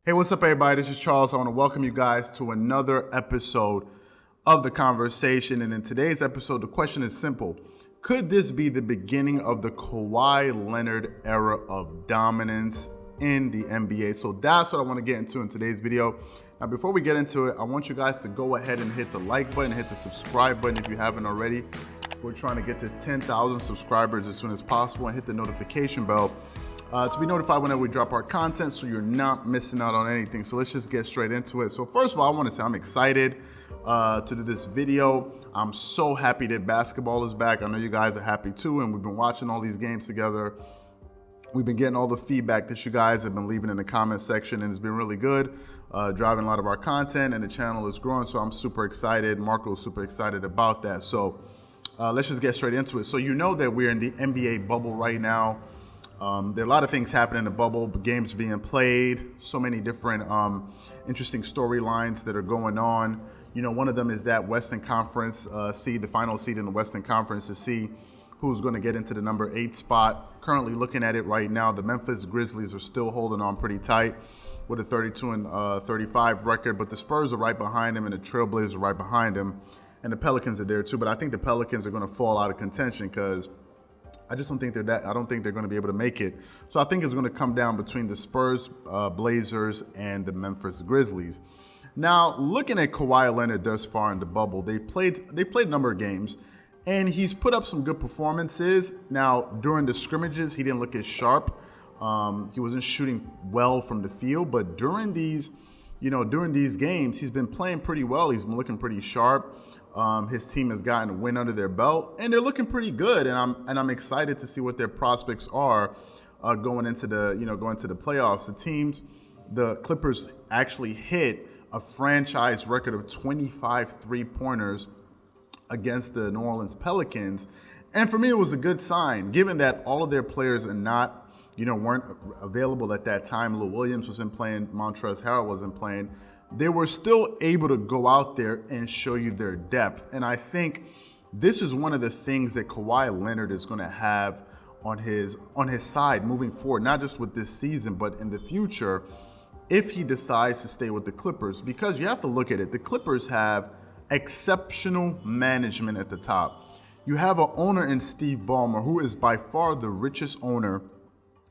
Hey, what's up, everybody? This is Charles. I want to welcome you guys to another episode of The Conversation. And in today's episode, the question is simple. Could this be the beginning of the Kawhi Leonard era of dominance in the NBA? So that's what I want to get into in today's video. Now, before we get into it, I want you guys to go ahead and hit the like button, hit the subscribe button if you haven't already. We're trying to get to 10,000 subscribers as soon as possible, and hit the notification bell to be notified whenever we drop our content so you're not missing out on anything. So let's just get straight into it. So first of all, I want to say I'm excited to do this video. I'm so happy that basketball is back. I know you guys are happy too, and we've been watching all these games together. We've been getting all the feedback that you guys have been leaving in the comment section, and it's been really good, driving a lot of our content, and the channel is growing, so I'm super excited. Marco's super excited about that. So let's just get straight into it. So you know that we're in the NBA bubble right now. There are a lot of things happening in the bubble, games being played, so many different interesting storylines that are going on. You know, one of them is that Western Conference seed, the final seed in the Western Conference, to see who's going to get into the number 8 spot. Currently looking at it right now, the Memphis Grizzlies are still holding on pretty tight with a 32-35 record, but the Spurs are right behind them and the Trailblazers are right behind them, and the Pelicans are there too. But I think the Pelicans are going to fall out of contention because I just don't think they're that. I don't think they're going to be able to make it. So I think it's going to come down between the Spurs, Blazers, and the Memphis Grizzlies. Now, looking at Kawhi Leonard thus far in the bubble, they played a number of games, and he's put up some good performances. Now, during the scrimmages, he didn't look as sharp. He wasn't shooting well from the field, but during these games, he's been playing pretty well. He's been looking pretty sharp. His team has gotten a win under their belt, and they're looking pretty good. And I'm excited to see what their prospects are going into the playoffs. The Clippers actually hit a franchise record of 25 3-pointers against the New Orleans Pelicans, and for me, it was a good sign, given that all of their players weren't available at that time. Lou Williams wasn't playing, Montrezl Harrell wasn't playing. They were still able to go out there and show you their depth. And I think this is one of the things that Kawhi Leonard is going to have on his side moving forward, not just with this season, but in the future, if he decides to stay with the Clippers. Because you have to look at it. The Clippers have exceptional management at the top. You have an owner in Steve Ballmer, who is by far the richest owner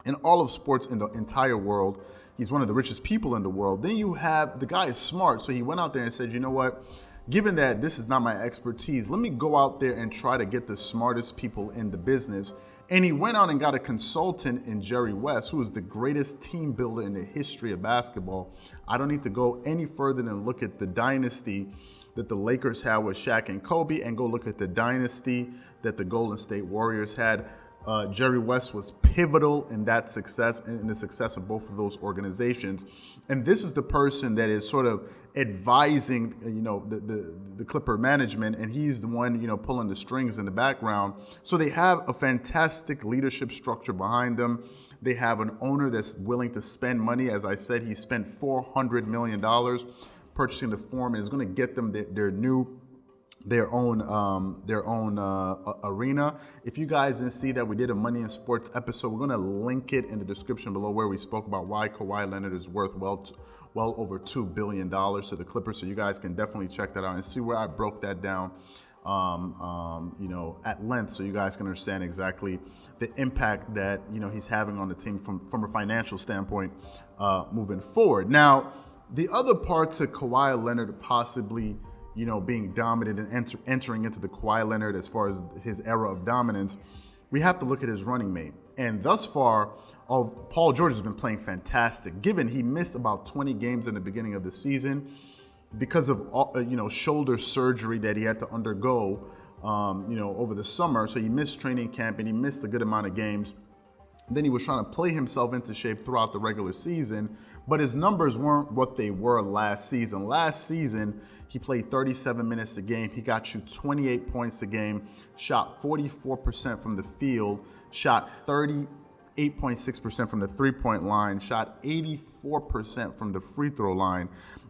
in all of sports in the entire world. He's one of the richest people in the world. Then you have, the guy is smart, so he went out there and said, you know what, given that this is not my expertise, let me go out there and try to get the smartest people in the business. And he went out and got a consultant in Jerry West, who is the greatest team builder in the history of basketball. I don't need to go any further than look at the dynasty that the Lakers had with Shaq and Kobe, and go look at the dynasty that the Golden State Warriors had. Jerry West was pivotal in that success, in the success of both of those organizations. And this is the person that is sort of advising, the Clipper management, and he's the one, pulling the strings in the background. So they have a fantastic leadership structure behind them. They have an owner that's willing to spend money. As I said, he spent $400 million purchasing the Forum, and is going to get them their own arena. If you guys didn't see that, we did a Money in Sports episode. We're going to link it in the description below, where we spoke about why Kawhi Leonard is worth well over $2 billion to the Clippers. So you guys can definitely check that out and see where I broke that down at length, so you guys can understand exactly the impact that he's having on the team from a financial standpoint moving forward. Now, the other part to Kawhi Leonard possibly being dominant and entering into the Kawhi Leonard as far as his era of dominance, we have to look at his running mate. And thus far, Paul George has been playing fantastic, given he missed about 20 games in the beginning of the season because of shoulder surgery that he had to undergo over the summer. So he missed training camp and he missed a good amount of games. Then he was trying to play himself into shape throughout the regular season, but his numbers weren't what they were last season. Last season, he played 37 minutes a game. He got you 28 points a game, shot 44% from the field, shot 38.6% from the three-point line, shot 84% from the free throw line,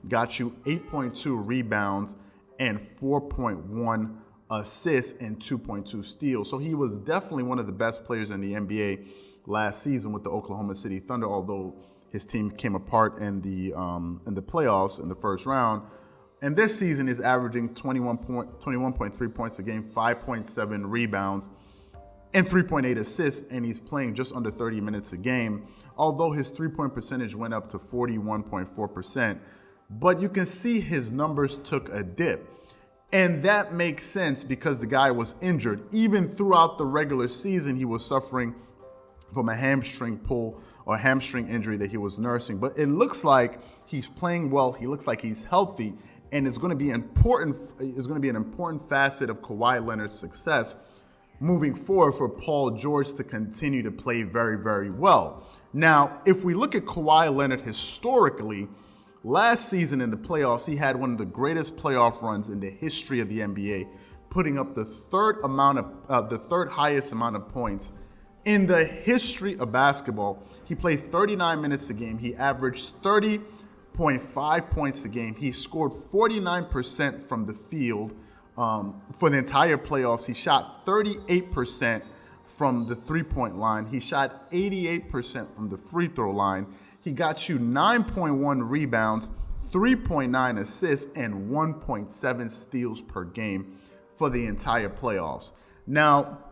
got you 8.2 rebounds and 4.1 assists and 2.2 steals. So he was definitely one of the best players in the NBA last season with the Oklahoma City Thunder, although his team came apart in the playoffs in the first round. And this season is averaging 21.3 points a game, 5.7 rebounds, and 3.8 assists, and he's playing just under 30 minutes a game, although his three-point percentage went up to 41.4%. But you can see his numbers took a dip. And that makes sense because the guy was injured. Even throughout the regular season, he was suffering from a hamstring pull or hamstring injury that he was nursing. But it looks like he's playing well. He looks like he's healthy. And it's going to be important. It's going to be an important facet of Kawhi Leonard's success moving forward for Paul George to continue to play very, very well. Now, if we look at Kawhi Leonard historically, last season in the playoffs, he had one of the greatest playoff runs in the history of the NBA, putting up the third highest amount of points in the history of basketball. He played 39 minutes a game. He averaged 30.5 points a game. He scored 49% from the field for the entire playoffs. He shot 38% from the three-point line. He shot 88% from the free throw line. He got you 9.1 rebounds, 3.9 assists, and 1.7 steals per game for the entire playoffs. Now,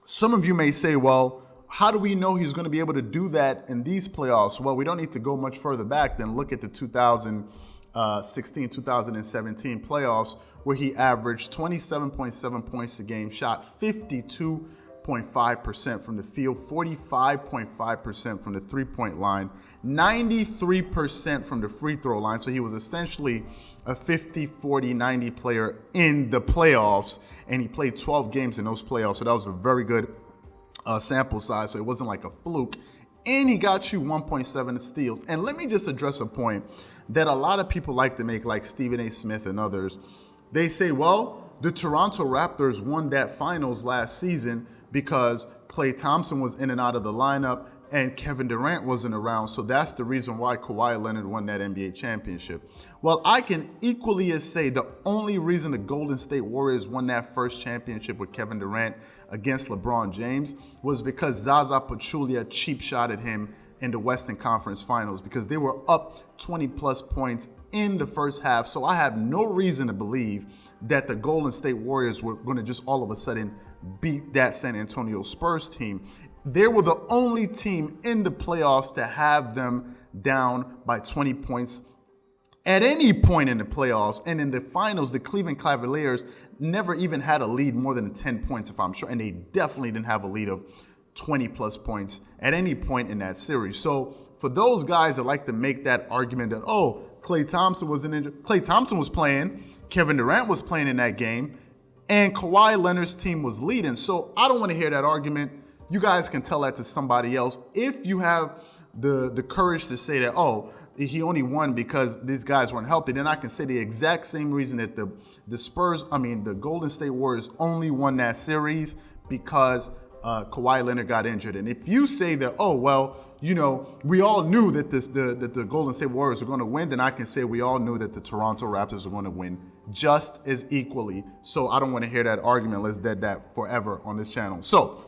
some of you may say, well, how do we know he's going to be able to do that in these playoffs? Well, we don't need to go much further back than look at the 2016-2017 playoffs, where he averaged 27.7 points a game, shot 52.5% from the field, 45.5% from the three-point line, 93% from the free throw line. So he was essentially a 50, 40, 90 player in the playoffs, and he played 12 games in those playoffs. So that was a very good sample size. So it wasn't like a fluke. And he got you 1.7 steals. And let me just address a point that a lot of people like to make, like Stephen A. Smith and others. They say, well, the Toronto Raptors won that finals last season because Klay Thompson was in and out of the lineup and Kevin Durant wasn't around. So that's the reason why Kawhi Leonard won that NBA championship. Well, I can equally as say the only reason the Golden State Warriors won that first championship with Kevin Durant against LeBron James was because Zaza Pachulia cheap shotted him in the Western Conference Finals because they were up 20 plus points in the first half. So I have no reason to believe that the Golden State Warriors were going to just all of a sudden beat that San Antonio Spurs team. They were the only team in the playoffs to have them down by 20 points at any point in the playoffs. And in the finals, the Cleveland Cavaliers never even had a lead more than 10 points, if I'm sure. And they definitely didn't have a lead of 20 plus points at any point in that series. So for those guys that like to make that argument that, oh, Klay Thompson was Klay Thompson was playing, Kevin Durant was playing in that game, and Kawhi Leonard's team was leading. So I don't want to hear that argument. You guys can tell that to somebody else. If you have the courage to say that, oh, he only won because these guys weren't healthy, then I can say the exact same reason that the Golden State Warriors only won that series because Kawhi Leonard got injured. And if you say that, oh, well, you know, we all knew that that the Golden State Warriors were going to win, then I can say we all knew that the Toronto Raptors were going to win just as equally. So I don't want to hear that argument. Let's dead that forever on this channel. So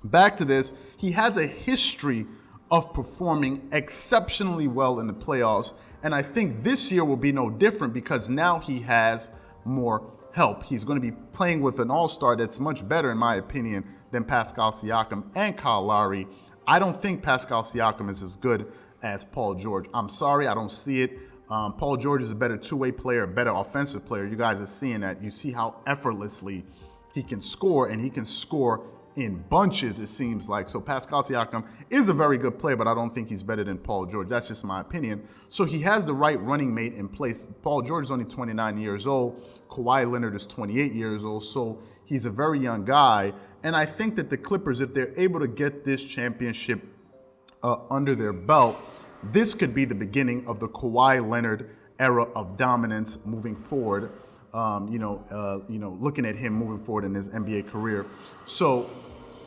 back to this. He has a history of performing exceptionally well in the playoffs. And I think this year will be no different because now he has more help. He's going to be playing with an all-star that's much better, in my opinion, than Pascal Siakam and Kyle Lowry. I don't think Pascal Siakam is as good as Paul George. I'm sorry, I don't see it. Paul George is a better two-way player, a better offensive player. You guys are seeing that. You see how effortlessly he can score, and he can score in bunches, it seems like. So Pascal Siakam is a very good player, but I don't think he's better than Paul George. That's just my opinion. So he has the right running mate in place. Paul George is only 29 years old. Kawhi Leonard is 28 years old. So he's a very young guy. And I think that the Clippers, if they're able to get this championship under their belt, this could be the beginning of the Kawhi Leonard era of dominance moving forward. Looking at him moving forward in his NBA career. So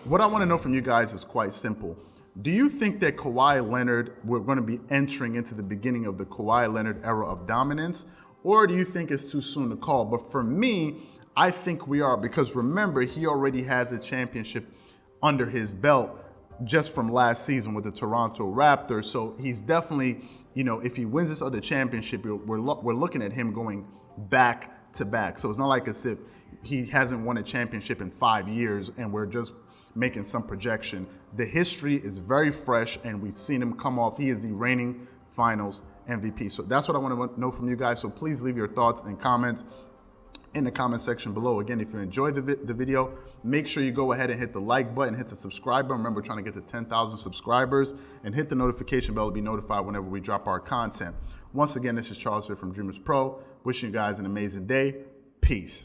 what I want to know from you guys is quite simple. Do you think that Kawhi Leonard, we're going to be entering into the beginning of the Kawhi Leonard era of dominance? Or do you think it's too soon to call? But for me, I think we are, because remember, he already has a championship under his belt just from last season with the Toronto Raptors. So he's definitely, if he wins this other championship, we're looking at him going back to back. So it's not like as if he hasn't won a championship in 5 years and we're just making some projection. The history is very fresh and we've seen him come off. He is the reigning finals MVP. So that's what I want to know from you guys. So please leave your thoughts and comments in the comment section below. Again, if you enjoyed the video, make sure you go ahead and hit the like button, hit the subscribe button. Remember, we're trying to get to 10,000 subscribers, and hit the notification bell to be notified whenever we drop our content. Once again, this is Charles here from Dreamerspro, wishing you guys an amazing day. Peace.